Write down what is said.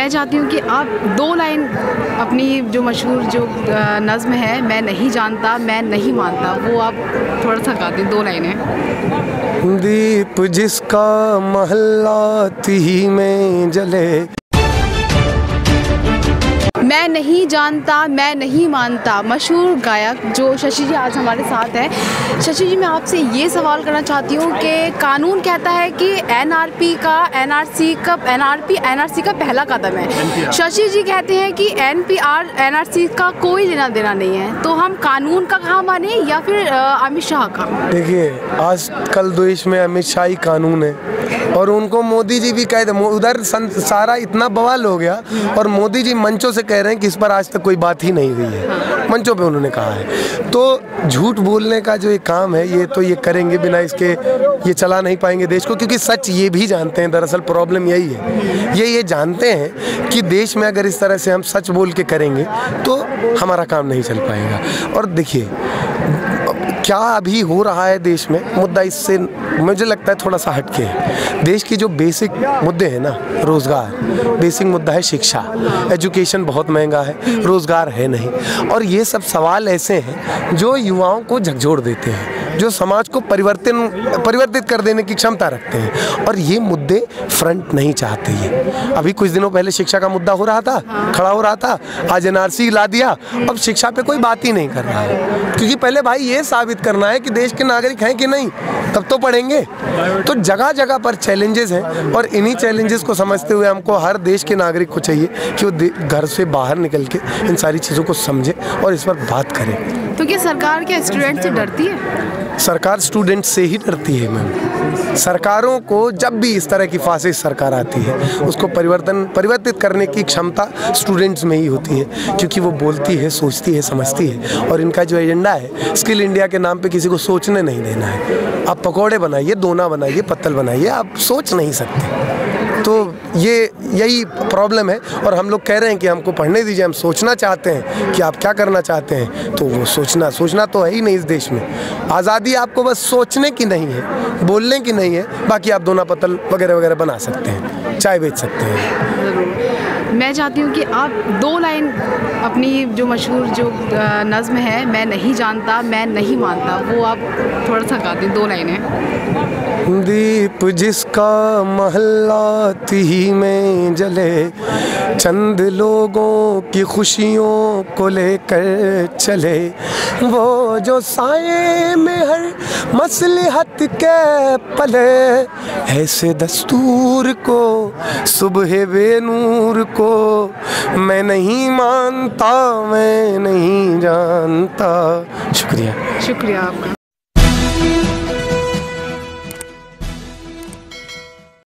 मैं चाहती हूँ कि आप 2 लाइन अपनी जो मशहूर जो नज़्म है, मैं नहीं जानता मैं नहीं मानता, वो आप थोड़ा सा गा दें, 2 लाइनें। दीप जिसका महल्ला ही में जले, मैं नहीं जानता मैं नहीं मानता, मशहूर गायक जो शशि जी आज हमारे साथ हैं। शशि जी, मैं आपसे ये सवाल करना चाहती हूँ कि कानून कहता है कि एनआरसी का पहला कदम है। शशि जी कहते हैं कि एनआरसी का कोई लेना देना नहीं है, तो हम कानून का कहाँ माने या फिर अमित शाह का? देखिए, आज कल देश में अमित शाह ही कानून है और उनको मोदी जी भी कहते, उधर सारा इतना बवाल हो गया और मोदी जी मंचों से कह रहे हैं कि इस पर आज तक कोई बात ही नहीं हुई है। मंचों पे उन्होंने कहा है। तो झूठ बोलने का जो एक काम है, ये करेंगे, बिना इसके ये चला नहीं पाएंगे देश को, क्योंकि सच ये भी जानते हैं। दरअसल प्रॉब्लम यही है, ये जानते हैं कि देश में अगर इस तरह से हम सच बोल के करेंगे तो हमारा काम नहीं चल पाएगा। और देखिए क्या अभी हो रहा है देश में, मुद्दा इससे मुझे लगता है थोड़ा सा हटके है। देश की जो बेसिक मुद्दे हैं ना, रोज़गार, बेसिक मुद्दा है शिक्षा, एजुकेशन बहुत महंगा है, रोज़गार है नहीं, और ये सब सवाल ऐसे हैं जो युवाओं को झकझोर देते हैं, जो समाज को परिवर्तित कर देने की क्षमता रखते हैं, और ये मुद्दे फ्रंट नहीं चाहते। ये अभी कुछ दिनों पहले शिक्षा का मुद्दा हो रहा था, खड़ा हो रहा था, आज एनआरसी ला दिया, अब शिक्षा पे कोई बात ही नहीं कर रहा है, क्योंकि पहले भाई ये साबित करना है कि देश के नागरिक हैं कि नहीं, तब तो पढ़ेंगे। तो जगह जगह पर चैलेंजेस हैं और इन्हीं चैलेंजेस को समझते हुए हमको हर देश के नागरिक को चाहिए कि वो घर से बाहर निकल के इन सारी चीज़ों को समझे और इस पर बात करें। तो क्या सरकार क्या स्टूडेंट से डरती है? सरकार स्टूडेंट से ही डरती है मैम। सरकारों को जब भी इस तरह की फासिस्ट सरकार आती है, उसको परिवर्तित करने की क्षमता स्टूडेंट्स में ही होती है, क्योंकि वो बोलती है, सोचती है, समझती है, और इनका जो एजेंडा है स्किल इंडिया के नाम पे किसी को सोचने नहीं देना है। आप पकौड़े बनाइए, दोना बनाइए, पत्तल बनाइए, आप सोच नहीं सकते। तो यही प्रॉब्लम है, और हम लोग कह रहे हैं कि हमको पढ़ने दीजिए, हम सोचना चाहते हैं कि आप क्या करना चाहते हैं, तो वो सोचना तो है ही नहीं इस देश में। आज़ादी आपको बस सोचने की नहीं है, बोलने की नहीं है, बाकी आप दोना पत्तल वगैरह वगैरह बना सकते हैं, चाय बेच सकते हैं। मैं चाहती हूँ कि आप 2 लाइन अपनी जो मशहूर जो नज़्म है, मैं नहीं जानता मैं नहीं मानता, वो आप थोड़ा सा गा दें, 2 लाइनें। दीप जिसका महल्ला ही में जले, चंद लोगों की खुशियों को लेकर चले, वो जो साए में हर मसलहत के पले, ऐसे दस्तूर को सुबह बेनूर को मैं नहीं मानता मैं नहीं जानता। शुक्रिया आपका।